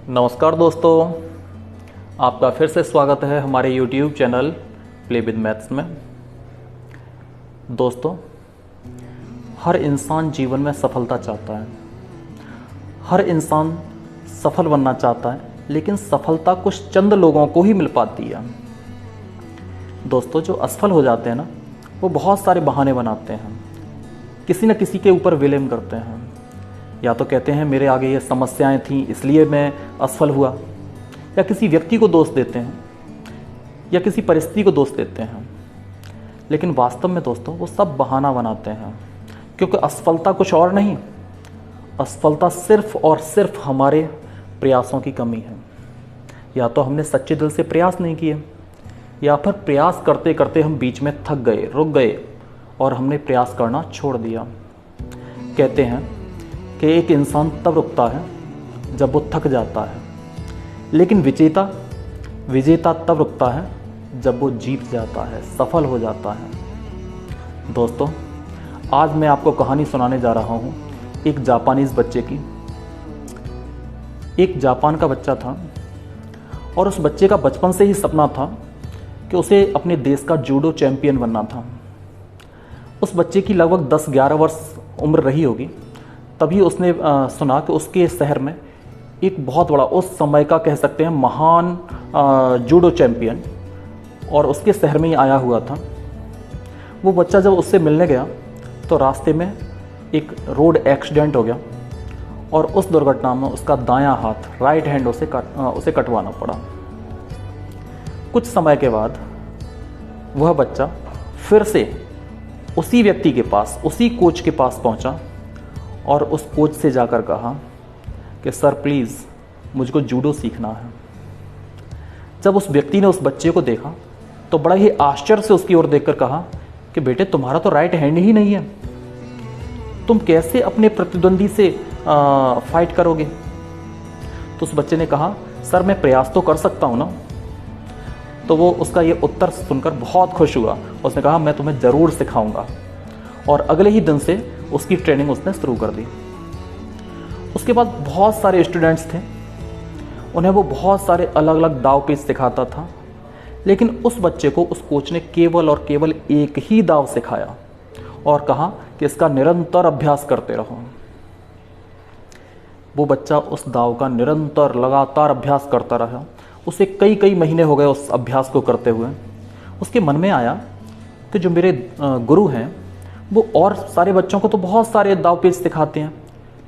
नमस्कार दोस्तों, आपका फिर से स्वागत है हमारे YouTube channel play with maths में। दोस्तों, हर इंसान जीवन में सफलता चाहता है। हर इंसान सफल बनना चाहता है, लेकिन सफलता कुछ चंद लोगों को ही मिल पाती है। दोस्तों, जो असफल हो जाते हैं ना, वो बहुत सारे बहाने बनाते हैं, किसी न किसी के ऊपर विलेम करते हैं। या तो कहते हैं मेरे आगे ये समस्याएं थीं इसलिए मैं असफल हुआ, या किसी व्यक्ति को दोष देते हैं, या किसी परिस्थिति को दोष देते हैं। लेकिन वास्तव में दोस्तों, वो सब बहाना बनाते हैं, क्योंकि असफलता कुछ और नहीं, असफलता सिर्फ और सिर्फ हमारे प्रयासों की कमी है। या तो हमने सच्चे दिल से प्रयास नहीं किए, या फिर प्रयास करते करते हम बीच में थक गए, रुक गए और हमने प्रयास करना छोड़ दिया। कहते हैं कि एक इंसान तब रुकता है जब वो थक जाता है, लेकिन विजेता तब रुकता है जब वो जीत जाता है, सफल हो जाता है। दोस्तों, आज मैं आपको कहानी सुनाने जा रहा हूँ एक जापानीज बच्चे की। एक जापान का बच्चा था और उस बच्चे का बचपन से ही सपना था कि उसे अपने देश का जूडो चैंपियन बनना था। उस बच्चे की लगभग 10-11 वर्ष उम्र रही होगी, तभी उसने सुना कि उसके शहर में एक बहुत बड़ा, उस समय का कह सकते हैं महान जूडो चैंपियन, और उसके शहर में ही आया हुआ था। वो बच्चा जब उससे मिलने गया तो रास्ते में एक रोड एक्सीडेंट हो गया और उस दुर्घटना में उसका दायां हाथ, राइट हैंड उसे कटवाना पड़ा। कुछ समय के बाद वह बच्चा फिर से उसी व्यक्ति के पास, उसी कोच के पास पहुंचा और उस कोच से जाकर कहा कि सर प्लीज़ मुझको जूडो सीखना है। जब उस व्यक्ति ने उस बच्चे को देखा तो बड़ा ही आश्चर्य से उसकी ओर देखकर कहा कि बेटे, तुम्हारा तो राइट हैंड ही नहीं है, तुम कैसे अपने प्रतिद्वंदी से फाइट करोगे? तो उस बच्चे ने कहा, सर मैं प्रयास तो कर सकता हूँ ना। तो वो उसका ये उत्तर सुनकर बहुत खुश हुआ। उसने कहा मैं तुम्हें ज़रूर सिखाऊंगा, और अगले ही दिन से उसकी ट्रेनिंग उसने शुरू कर दी। उसके बाद बहुत सारे स्टूडेंट्स थे, उन्हें वो बहुत सारे अलग अलग दाव पेच सिखाता था, लेकिन उस बच्चे को उस कोच ने केवल और केवल एक ही दाव सिखाया और कहा कि इसका निरंतर अभ्यास करते रहो। वो बच्चा उस दाव का निरंतर लगातार अभ्यास करता रहा। उसे कई महीने हो गए उस अभ्यास को करते हुए। उसके मन में आया कि जो मेरे गुरु हैं वो और सारे बच्चों को तो बहुत सारे दाव पेच सिखाते हैं,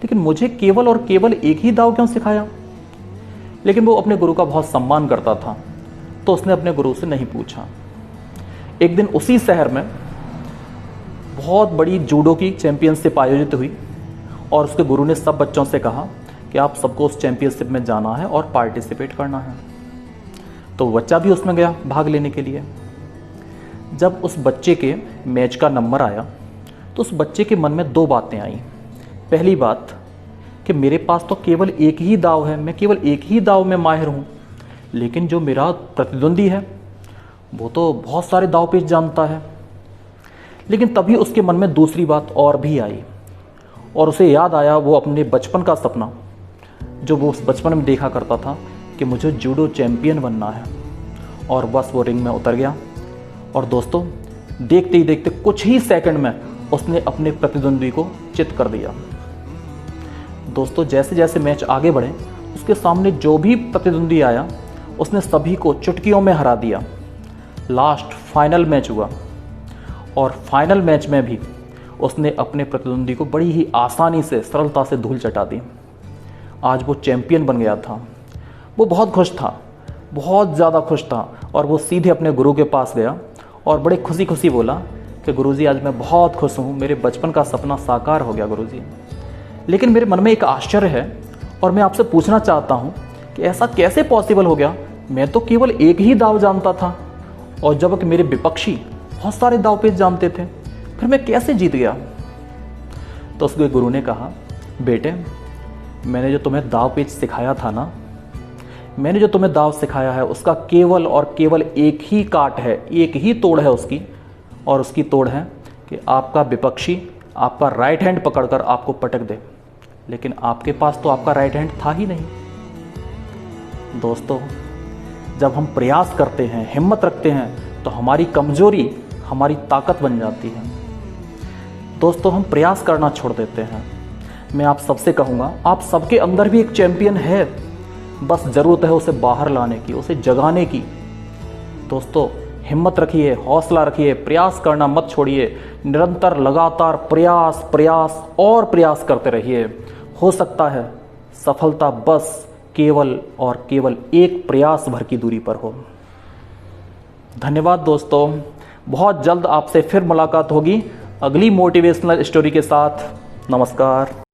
लेकिन मुझे केवल और केवल एक ही दाव क्यों सिखाया? लेकिन वो अपने गुरु का बहुत सम्मान करता था, तो उसने अपने गुरु से नहीं पूछा। एक दिन उसी शहर में बहुत बड़ी जूडो की चैंपियनशिप आयोजित हुई और उसके गुरु ने सब बच्चों से कहा कि आप सबको उस चैंपियनशिप में जाना है और पार्टिसिपेट करना है। तो बच्चा भी उसमें गया भाग लेने के लिए। जब उस बच्चे के मैच का नंबर आया तो उस बच्चे के मन में दो बातें आई। पहली बात कि मेरे पास तो केवल एक ही दाव है, मैं केवल एक ही दाव में माहिर हूँ, लेकिन जो मेरा प्रतिद्वंदी है वो तो बहुत सारे दाव पेच जानता है। लेकिन तभी उसके मन में दूसरी बात और भी आई, और उसे याद आया वो अपने बचपन का सपना जो वो उस बचपन में देखा करता था कि मुझे जूडो चैंपियन बनना है। और बस वो रिंग में उतर गया, और दोस्तों देखते ही देखते कुछ ही सेकंड में उसने अपने प्रतिद्वंदी को चित कर दिया। दोस्तों, जैसे जैसे मैच आगे बढ़े, उसके सामने जो भी प्रतिद्वंदी आया उसने सभी को चुटकियों में हरा दिया। लास्ट फाइनल मैच हुआ, और फाइनल मैच में भी उसने अपने प्रतिद्वंदी को बड़ी ही आसानी से, सरलता से धूल चटा दी। आज वो चैंपियन बन गया था। वो बहुत खुश था, बहुत ज़्यादा खुश था, और वो सीधे अपने गुरु के पास गया और बड़े खुशी खुशी बोला कि गुरुजी, आज मैं बहुत खुश हूँ, मेरे बचपन का सपना साकार हो गया गुरुजी। लेकिन मेरे मन में एक आश्चर्य है और मैं आपसे पूछना चाहता हूँ कि ऐसा कैसे पॉसिबल हो गया? मैं तो केवल एक ही दाव जानता था, और जबकि मेरे विपक्षी बहुत सारे दाव पेच जानते थे, फिर मैं कैसे जीत गया? तो उसके गुरु ने कहा, बेटे, मैंने जो तुम्हें दाव पेच सिखाया था ना, मैंने जो तुम्हें दाव सिखाया है उसका केवल और केवल एक ही काट है, एक ही तोड़ है उसकी, और उसकी तोड़ है कि आपका विपक्षी आपका राइट हैंड पकड़कर आपको पटक दे, लेकिन आपके पास तो आपका राइट हैंड था ही नहीं। दोस्तों, जब हम प्रयास करते हैं, हिम्मत रखते हैं, तो हमारी कमजोरी हमारी ताकत बन जाती है। दोस्तों, हम प्रयास करना छोड़ देते हैं। मैं आप सबसे कहूँगा, आप सबके अंदर भी एक चैंपियन है, बस ज़रूरत है उसे बाहर लाने की, उसे जगाने की। दोस्तों, हिम्मत रखिए, हौसला रखिए, प्रयास करना मत छोड़िए। निरंतर लगातार प्रयास प्रयास और प्रयास करते रहिए। हो सकता है सफलता बस केवल और केवल एक प्रयास भर की दूरी पर हो। धन्यवाद दोस्तों, बहुत जल्द आपसे फिर मुलाकात होगी अगली मोटिवेशनल स्टोरी के साथ। नमस्कार।